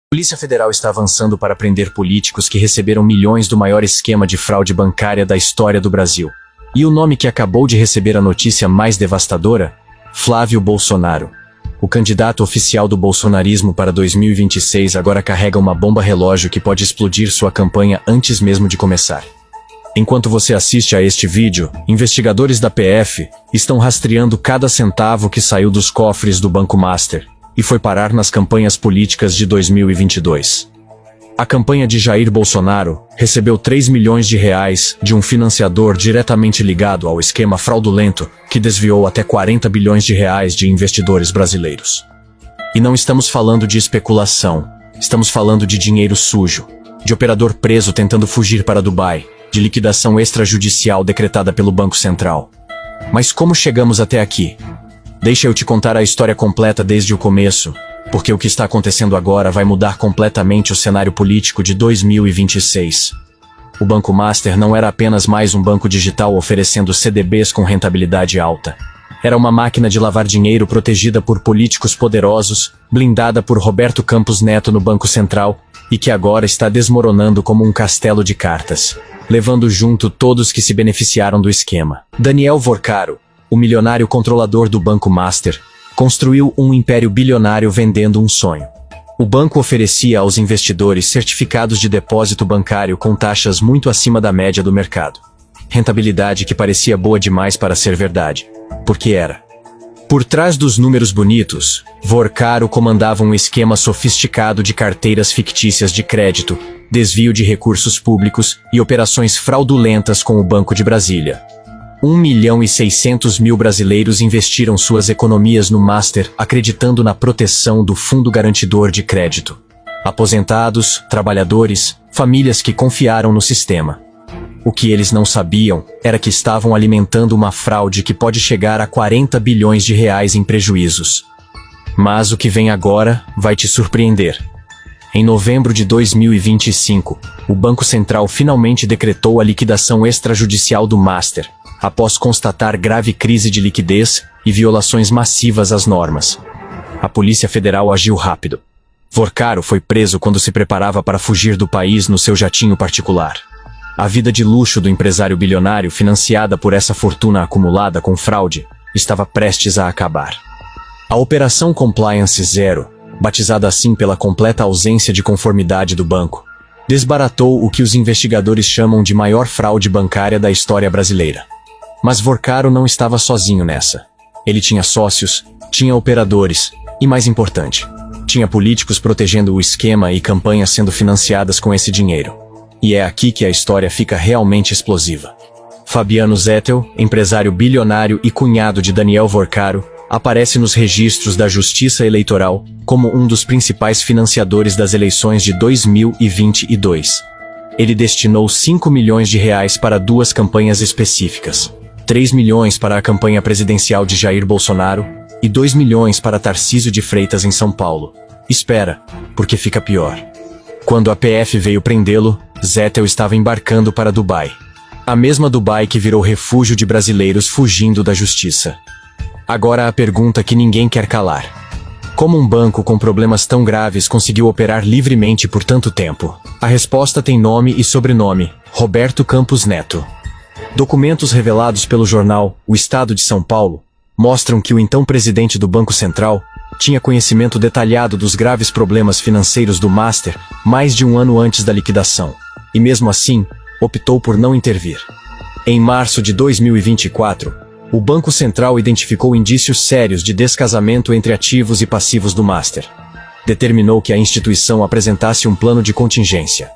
A Polícia Federal está avançando para prender políticos que receberam milhões do maior esquema de fraude bancária da história do Brasil. E o nome que acabou de receber a notícia mais devastadora? Flávio Bolsonaro. O candidato oficial do bolsonarismo para 2026 agora carrega uma bomba relógio que pode explodir sua campanha antes mesmo de começar. Enquanto você assiste a este vídeo, investigadores da PF estão rastreando cada centavo que saiu dos cofres do Banco Master e foi parar nas campanhas políticas de 2022. A campanha de Jair Bolsonaro recebeu 3 milhões de reais de um financiador diretamente ligado ao esquema fraudulento que desviou até 40 bilhões de reais de investidores brasileiros. E não estamos falando de especulação, estamos falando de dinheiro sujo, de operador preso tentando fugir para Dubai, de liquidação extrajudicial decretada pelo Banco Central. Mas como chegamos até aqui? Deixa eu te contar a história completa desde o começo, porque o que está acontecendo agora vai mudar completamente o cenário político de 2026. O Banco Master não era apenas mais um banco digital oferecendo CDBs com rentabilidade alta. Era uma máquina de lavar dinheiro protegida por políticos poderosos, blindada por Roberto Campos Neto no Banco Central, e que agora está desmoronando como um castelo de cartas, levando junto todos que se beneficiaram do esquema. Daniel Vorcaro, o milionário controlador do Banco Master, construiu um império bilionário vendendo um sonho. O banco oferecia aos investidores certificados de depósito bancário com taxas muito acima da média do mercado. Rentabilidade que parecia boa demais para ser verdade. Porque era. Por trás dos números bonitos, Vorcaro comandava um esquema sofisticado de carteiras fictícias de crédito, desvio de recursos públicos e operações fraudulentas com o Banco de Brasília. 1.600.000 brasileiros investiram suas economias no Master acreditando na proteção do Fundo Garantidor de Crédito. Aposentados, trabalhadores, famílias que confiaram no sistema. O que eles não sabiam era que estavam alimentando uma fraude que pode chegar a 40 bilhões de reais em prejuízos. Mas o que vem agora vai te surpreender. Em novembro de 2025, o Banco Central finalmente decretou a liquidação extrajudicial do Master, após constatar grave crise de liquidez e violações massivas às normas. A Polícia Federal agiu rápido. Vorcaro foi preso quando se preparava para fugir do país no seu jatinho particular. A vida de luxo do empresário bilionário, financiada por essa fortuna acumulada com fraude, estava prestes a acabar. A Operação Compliance Zero, batizada assim pela completa ausência de conformidade do banco, desbaratou o que os investigadores chamam de maior fraude bancária da história brasileira. Mas Vorcaro não estava sozinho nessa. Ele tinha sócios, tinha operadores, e mais importante, tinha políticos protegendo o esquema e campanhas sendo financiadas com esse dinheiro. E é aqui que a história fica realmente explosiva. Fabiano Zettel, empresário bilionário e cunhado de Daniel Vorcaro, aparece nos registros da Justiça Eleitoral como um dos principais financiadores das eleições de 2022. Ele destinou 5 milhões de reais para duas campanhas específicas. 3 milhões para a campanha presidencial de Jair Bolsonaro e 2 milhões para Tarcísio de Freitas em São Paulo. Espera, porque fica pior. Quando a PF veio prendê-lo, Zettel estava embarcando para Dubai. A mesma Dubai que virou refúgio de brasileiros fugindo da justiça. Agora a pergunta que ninguém quer calar. Como um banco com problemas tão graves conseguiu operar livremente por tanto tempo? A resposta tem nome e sobrenome: Roberto Campos Neto. Documentos revelados pelo jornal O Estado de São Paulo mostram que o então presidente do Banco Central tinha conhecimento detalhado dos graves problemas financeiros do Master mais de um ano antes da liquidação, e mesmo assim, optou por não intervir. Em março de 2024, o Banco Central identificou indícios sérios de descasamento entre ativos e passivos do Master. Determinou que a instituição apresentasse um plano de contingência.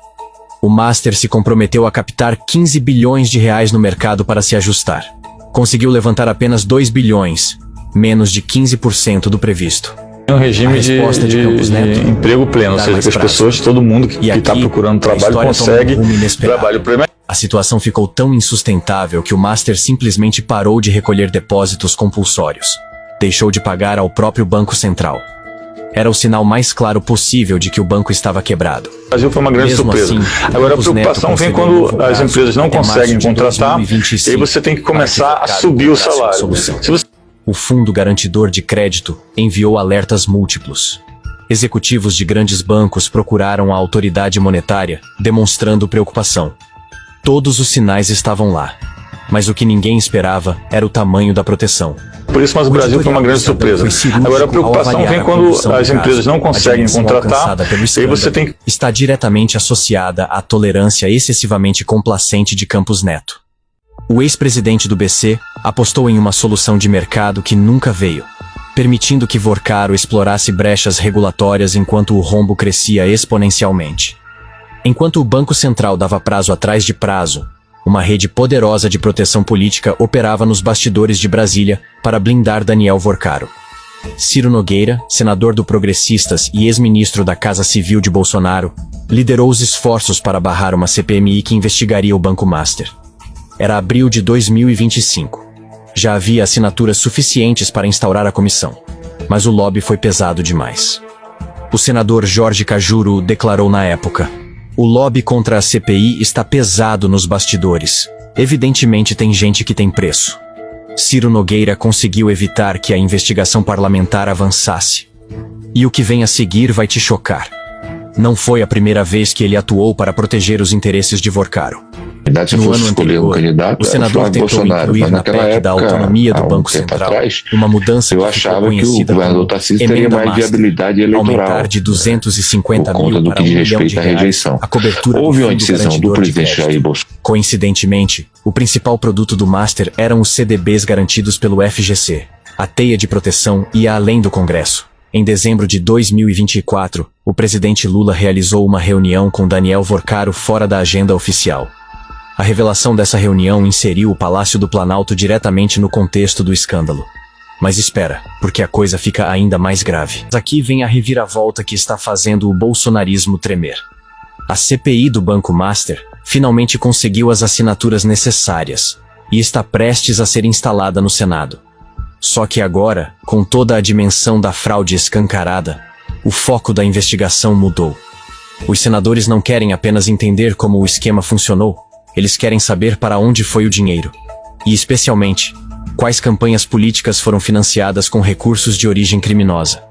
O Master se comprometeu a captar 15 bilhões de reais no mercado para se ajustar. Conseguiu levantar apenas 2 bilhões, menos de 15% do previsto. Um regime de emprego pleno, ou seja, que as pessoas, todo mundo que está procurando trabalho consegue trabalho pleno. A situação ficou tão insustentável que o Master simplesmente parou de recolher depósitos compulsórios. Deixou de pagar ao próprio Banco Central. Era o sinal mais claro possível de que o banco estava quebrado. O Brasil foi uma grande surpresa. Agora a preocupação vem quando as empresas não conseguem contratar, e aí você tem que começar a subir o salário. O Fundo Garantidor de Crédito enviou alertas múltiplos. Executivos de grandes bancos procuraram a autoridade monetária, demonstrando preocupação. Todos os sinais estavam lá. Mas o que ninguém esperava era o tamanho da proteção. Por isso, mas o Brasil foi uma grande surpresa. Agora, a preocupação vem quando as empresas não conseguem contratar, e aí você tem que... Está diretamente associada à tolerância excessivamente complacente de Campos Neto. O ex-presidente do BC apostou em uma solução de mercado que nunca veio, permitindo que Vorcaro explorasse brechas regulatórias enquanto o rombo crescia exponencialmente. Enquanto o Banco Central dava prazo atrás de prazo, uma rede poderosa de proteção política operava nos bastidores de Brasília para blindar Daniel Vorcaro. Ciro Nogueira, senador do Progressistas e ex-ministro da Casa Civil de Bolsonaro, liderou os esforços para barrar uma CPMI que investigaria o Banco Master. Era abril de 2025. Já havia assinaturas suficientes para instaurar a comissão, mas o lobby foi pesado demais. O senador Jorge Cajuru declarou na época: "O lobby contra a CPI está pesado nos bastidores. Evidentemente tem gente que tem preço." Ciro Nogueira conseguiu evitar que a investigação parlamentar avançasse. E o que vem a seguir vai te chocar. Não foi a primeira vez que ele atuou para proteger os interesses de Vorcaro. No ano anterior, o senador tentou incluir na PEC da autonomia do Banco Central uma mudança que ficou conhecida como Emenda Master, aumentar de 250 mil para R$1 milhão a cobertura do Fundo Garantidor de Crédito. Coincidentemente, o principal produto do Master eram os CDBs garantidos pelo FGC. A teia de proteção ia além do Congresso. Em dezembro de 2024, o presidente Lula realizou uma reunião com Daniel Vorcaro fora da agenda oficial. A revelação dessa reunião inseriu o Palácio do Planalto diretamente no contexto do escândalo. Mas espera, porque a coisa fica ainda mais grave. Aqui vem a reviravolta que está fazendo o bolsonarismo tremer. A CPI do Banco Master finalmente conseguiu as assinaturas necessárias e está prestes a ser instalada no Senado. Só que agora, com toda a dimensão da fraude escancarada, o foco da investigação mudou. Os senadores não querem apenas entender como o esquema funcionou, eles querem saber para onde foi o dinheiro. E, especialmente, quais campanhas políticas foram financiadas com recursos de origem criminosa.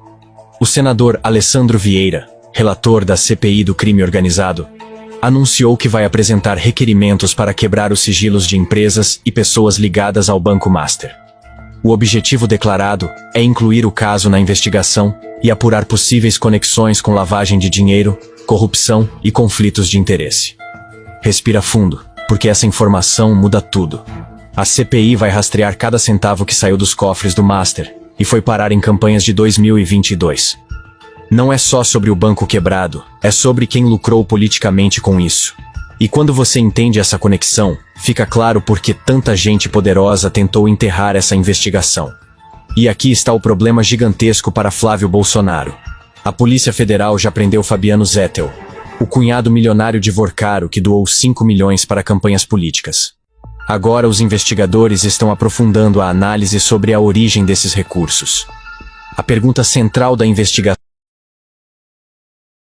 O senador Alessandro Vieira, relator da CPI do crime organizado, anunciou que vai apresentar requerimentos para quebrar os sigilos de empresas e pessoas ligadas ao Banco Master. O objetivo declarado é incluir o caso na investigação e apurar possíveis conexões com lavagem de dinheiro, corrupção e conflitos de interesse. Respira fundo, porque essa informação muda tudo. A CPI vai rastrear cada centavo que saiu dos cofres do Master e foi parar em campanhas de 2022. Não é só sobre o banco quebrado, é sobre quem lucrou politicamente com isso. E quando você entende essa conexão, fica claro por que tanta gente poderosa tentou enterrar essa investigação. E aqui está o problema gigantesco para Flávio Bolsonaro. A Polícia Federal já prendeu Fabiano Zettel, o cunhado milionário de Vorcaro que doou 5 milhões para campanhas políticas. Agora os investigadores estão aprofundando a análise sobre a origem desses recursos. A pergunta central da investigação